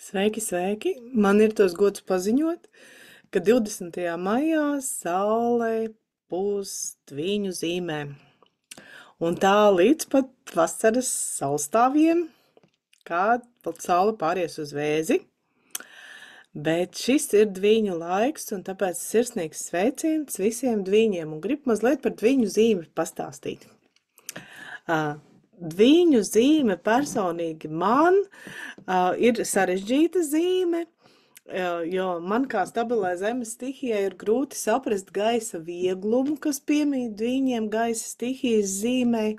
Sveiki, sveiki! Man ir tos gods paziņot, ka 20. maijā saule būs Dviņu zīmē. Un tā līdz pat vasaras saulstāvjiem, kad saule pāries uz Vēzi. Bet šis ir Dviņu laiks, un tāpēc sirsnīgs sveiciens visiem dviņiem, un gribu mazliet par Dviņu zīmi pastāstīt. Dviņu zīme personīgi man ir sarežģīta zīme, jo man kā stabilai zemes stihijai ir grūti saprast gaisa vieglumu, kas piemīt dviņiem gaisa stihijas zīmei.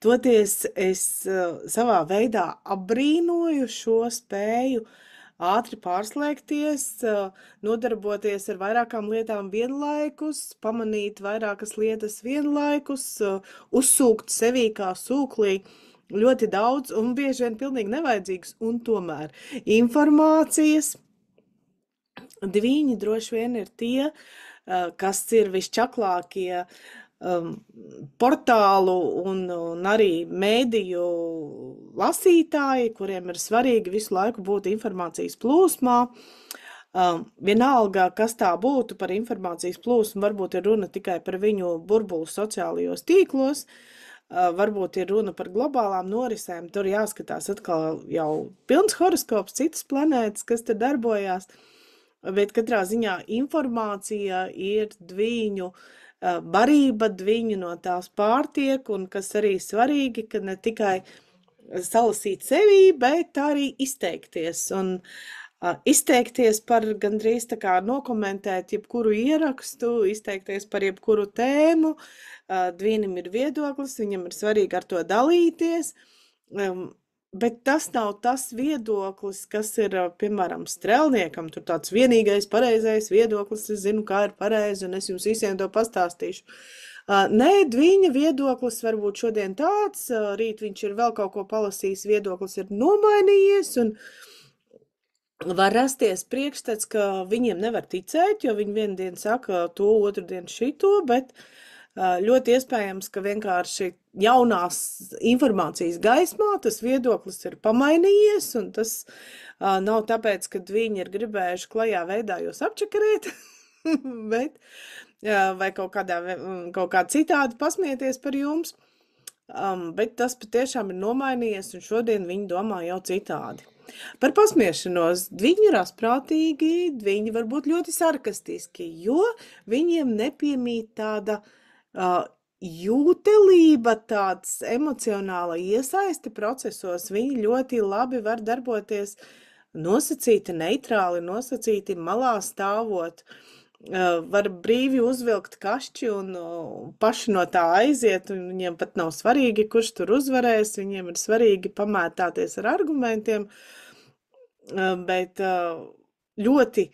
Toties es savā veidā apbrīnoju šo spēju ātri pārslēgties, nodarboties ar vairākām lietām vienlaikus, pamanīt vairākas lietas vienlaikus, uzsūkt sevī kā sūklī ļoti daudz un bieži vien pilnīgi nevajadzīgas, un tomēr informācijas. Dviņi droši vien ir tie, kas ir visčaklākie portālu un arī mēdīju lasītāji, kuriem ir svarīgi visu laiku būt informācijas plūsmā. Vienalga, kas tā būtu par informācijas plūsmu, varbūt ir runa tikai par viņu burbulu sociālajos tīklos, varbūt ir runa par globālām norisēm, tur jāskatās atkal jau pilns horoskops, citas planētas, kas tur darbojās, bet katrā ziņā informācija ir dviņu barība, dviņu no tās pārtiek, un kas arī svarīgi, ka ne tikai salasīt sevī, bet arī izteikties, un izteikties par gandrīz tā kā nokomentēt jebkuru ierakstu, izteikties par jebkuru tēmu, dvīnim ir viedoklis, viņam ir svarīgi ar to dalīties, bet tas nav tas viedoklis, kas ir, piemēram, strelniekam, tur tāds vienīgais pareizais viedoklis, es zinu, kā ir pareizi, un es jums visiem to pastāstīšu. Nē, dviņa viedoklis varbūt šodien tāds, rīt viņš ir vēl kaut ko palasījis, viedoklis ir nomainījies, un var rasties priekšstats, ka viņiem nevar ticēt, jo viņi vienu dienu saka to, otru dienu šito, bet ļoti iespējams, ka vienkārši jaunās informācijas gaismā tas viedoklis ir pamainījies, un tas nav tāpēc, ka viņi ir gribējuši klajā veidā jūs apčakarēt, bet, vai kaut kā citādi pasmieties par jums, bet tas patiešām ir nomainījies, un šodien viņi domā jau citādi. Par pasmiešanos, dviņi ir asprātīgi, dviņi var būt ļoti sarkastiski, jo viņiem nepiemīt tāda jūtelība, tāds emocionāla iesaiste procesos, viņi ļoti labi var darboties nosacīti neitrāli, nosacīti malā stāvot, var brīvi uzvilkt kašķi un paši no tā aiziet, un viņiem pat nav svarīgi, kurš tur uzvarēs, viņiem ir svarīgi pamētāties ar argumentiem, bet ļoti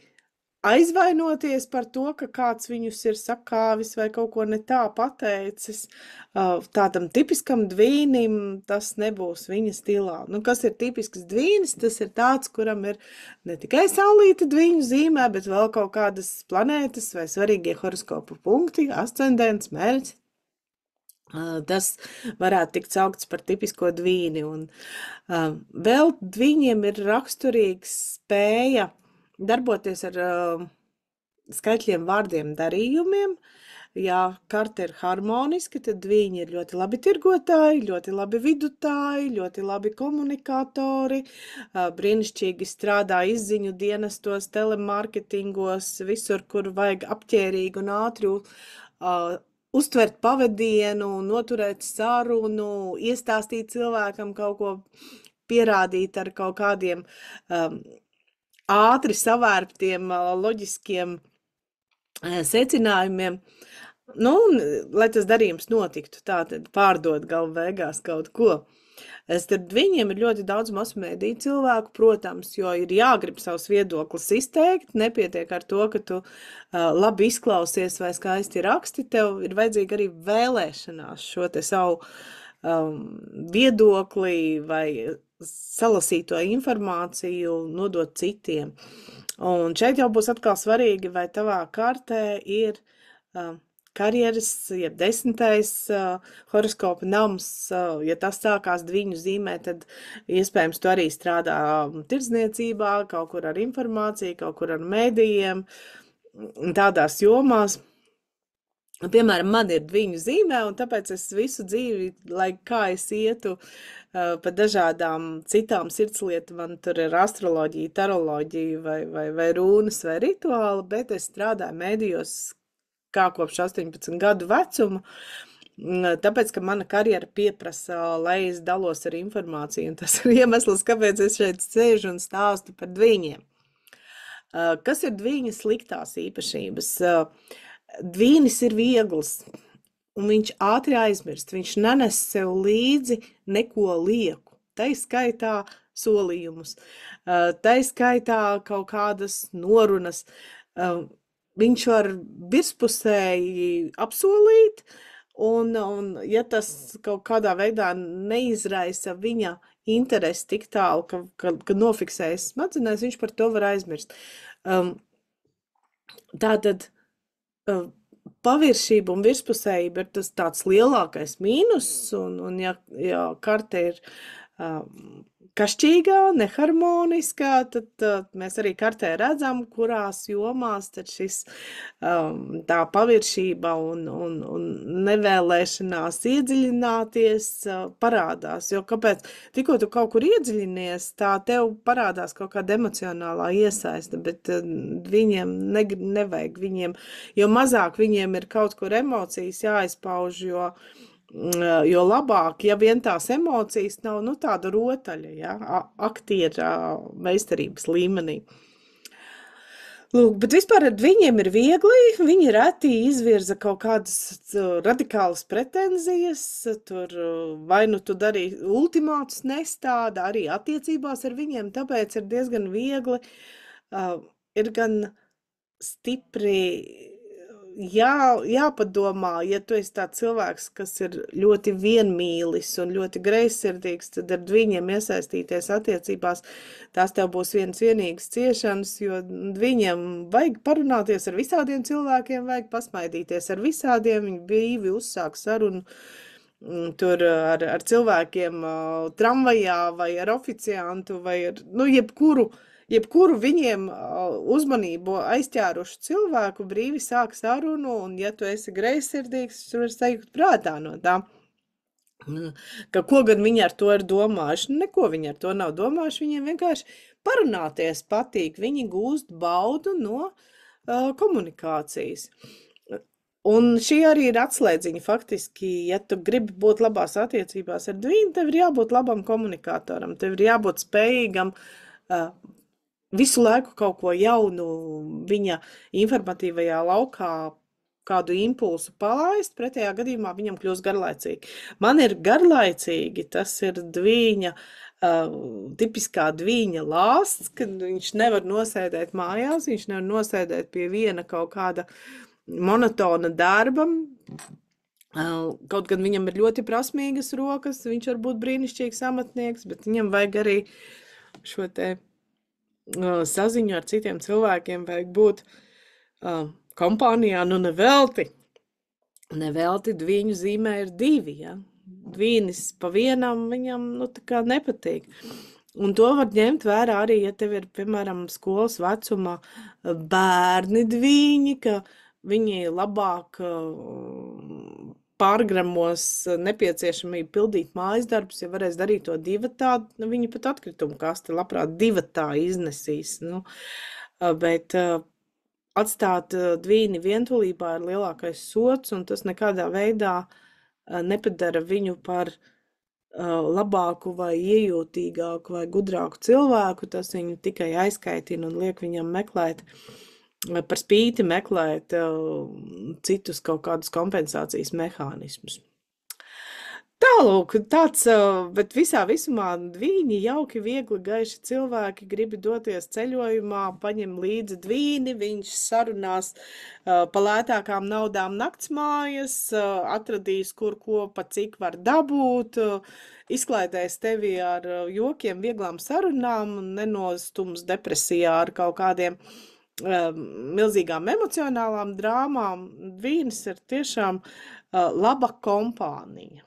aizvainoties par to, ka kāds viņus ir sakāvis vai kaut ko ne tā pateicis, tādam tipiskam dvīnim tas nebūs viņa stilā. Nu, kas ir tipisks dvīnis? Tas ir tāds, kuram ir ne tikai saulīte dviņu zīmē, bet vēl kaut kādas planētas vai svarīgie horoskopu punkti, ascendents, mērķis. Tas varētu tikt saukts par tipisko dvīni. Un vēl dviņiem ir raksturīgs spēja darboties ar skaitļiem, vārdiem, darījumiem. Ja karte ir harmoniska, tad dviņi ir ļoti labi tirgotāji, ļoti labi vidutāji, ļoti labi komunikatori, brīnišķīgi strādā izziņu dienestos, telemarketingos, visur, kur vajag apķērīgi un ātri uztvert pavadienu, noturēt sarunu, iestāstīt cilvēkam kaut ko, pierādīt ar kaut kādiem ātri savērptiem, loģiskiem secinājumiem, nu, un, lai tas darījums notiktu, tātad pārdot galu beigās kaut ko. Starp dviņiem ir ļoti daudz masu mēdīju cilvēku, protams, jo ir jāgrib savus viedoklis izteikt, nepietiek ar to, ka tu labi izklausies vai skaisti raksti, tev ir vajadzīga arī vēlēšanās šo te savu viedokli vai salasīto informāciju nodot citiem. Un šeit jau būs atkal svarīgi, vai tavā kartē ir karjeras, jeb 10. horoskopa nams, ja tas sākās Dviņu zīmē, tad iespējams tu arī strādā tirdzniecībā, kaut kur ar informāciju, kaut kur ar medijiem, tādās jomās. Piemēram, man ir Dviņu zīmē, un tāpēc es visu dzīvi, lai kā es ietu pa dažādām citām sirdslietām, man tur ir astroloģija, taroloģija vai rūnas vai rituāli, bet es strādāju medijos kā kopš 18 gadu vecuma, tāpēc, ka mana karjera pieprasa, lai es dalos ar informāciju, un tas ir iemesls, kāpēc es šeit sēžu un stāstu par dviņiem. Kas ir dviņa sliktās īpašības? Dvīnis ir viegls, un viņš ātri aizmirst. Viņš nenes sev līdzi neko lieku. Tai skaitā solījumus, tai skaitā kaut kādas norunas. Viņš var virspusēji apsolīt, un ja tas kaut kādā veidā neizraisa viņa interesi tik tālu, ka nofiksējas smadzenēs, viņš par to var aizmirst. Tātad paviršība un virspusējība ir tas tāds lielākais mīnus, un ja karte ir kašķīgā, neharmoniskā, tad mēs arī kartē redzam, kurās jomās tad šis tā paviršība un nevēlēšanās iedziļināties parādās. Jo kāpēc? Tikko tu kaut kur iedziļinies, tā tev parādās kaut kāda emocionālā iesaiste, bet viņiem nevajag viņiem, jo mazāk viņiem ir kaut kur emocijas jāizpauž, jo labāk, ja vien tās emocijas nav, tāda rotaļa, ja, aktiera meistarības līmenī. Lūk, bet vispār ar viņiem ir viegli, viņi reti izvirza kaut kādas radikālas pretenzijas, tur vai tu darīji ultimātus nestāda, arī attiecībās ar viņiem, tāpēc ir diezgan viegli, ir gan stipri jāpadomā, ja tu esi tāds cilvēks, kas ir ļoti vienmīlis un ļoti greizsirdīgs, tad ar viņiem iesaistīties attiecībās, tās tev būs vienīgas ciešanas, jo viņiem vajag parunāties ar visādiem cilvēkiem, vajag pasmaidīties ar visādiem, viņi brīvi uzsāk sarunu tur ar cilvēkiem tramvajā vai ar oficiantu vai ar, jebkuru viņiem uzmanību aizķērušu cilvēku brīvi sāk sarunu, un ja tu esi greizsirdīgs, tu vari sajūt prātā no tā. Ka ko gan viņi ar to ir domājuši? Neko viņi ar to nav domājuši, viņiem vienkārši parunāties patīk, viņi gūst baudu no komunikācijas. Un šī arī ir atslēdziņa faktiski, ja tu gribi būt labās attiecībās ar dviņu, tev ir jābūt labam komunikātoram, tev ir jābūt spējīgam visu laiku kaut ko jaunu viņa informatīvajā laukā kādu impulsu palaist, pretējā gadījumā viņam kļūst garlaicīgi. Man ir garlaicīgi, tas ir dviņa, tipiskā dviņa lāsts, kad viņš nevar nosēdēt mājās, viņš nevar nosēdēt pie viena kaut kāda monotona darba, kaut gan viņam ir ļoti prasmīgas rokas, viņš var būt brīnišķīgs amatnieks, bet viņam vajag arī šo te saziņu ar citiem cilvēkiem, vajag būt kompānijā, nevelti dviņu zīmē ir 2, ja? Dvīnis pa vienam viņam, tā kā nepatīk. Un to var ņemt vērā arī, ja tev ir, piemēram, skolas vecumā bērni dviņi, ka viņi labāk pārgramos nepieciešamību pildīt mājas darbus, ja varēs darīt to divatā, viņi pat atkritumu kasti labprāt divatā iznesīs. Bet atstāt dvīni vientulībā ir lielākais sods, un tas nekādā veidā nepadara viņu par labāku vai iejūtīgāku vai gudrāku cilvēku, tas viņu tikai aizkaitina un liek viņam par spīti meklēt citus kaut kādus kompensācijas mehānismus. Tālūk, tāds, bet visā visumā dvīņi jauki, viegli, gaiši cilvēki grib doties ceļojumā, paņem līdzi dvīni, viņš sarunās pa lētākām naudām naktsmājas, atradīs, kur ko pa cik var dabūt, izklaidēs tevi ar jokiem, vieglām sarunām, nenostums depresijā ar kaut kādiem milzīgām emocionālām drāmām, Dvīnis ir tiešām laba kompānija.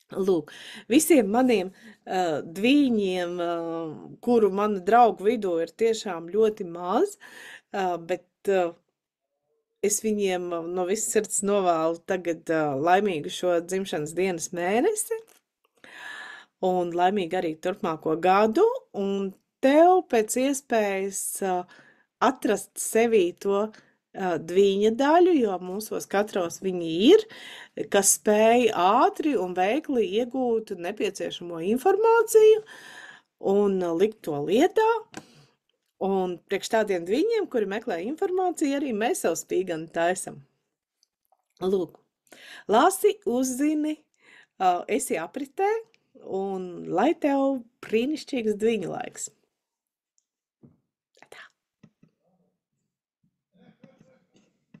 Lūk, visiem maniem dvīņiem, kuru manu draugu vidū ir tiešām ļoti maz, bet es viņiem no visas sirds novēlu tagad laimīgu šo dzimšanas dienas mēnesi un laimīgu arī turpmāko gadu, un tev pēc iespējas atrast sevī to dvīņa daļu, jo mūsos katros viņi ir, kas spēj ātri un veikli iegūt nepieciešamo informāciju un likt to lietā. Un priekš tādiem dviņiem, kuri meklē informāciju, arī mēs savu spīgani taisam. Lūk, lasi, uzzini, esi apritē, un lai tev brīnišķīgs dviņu laiks!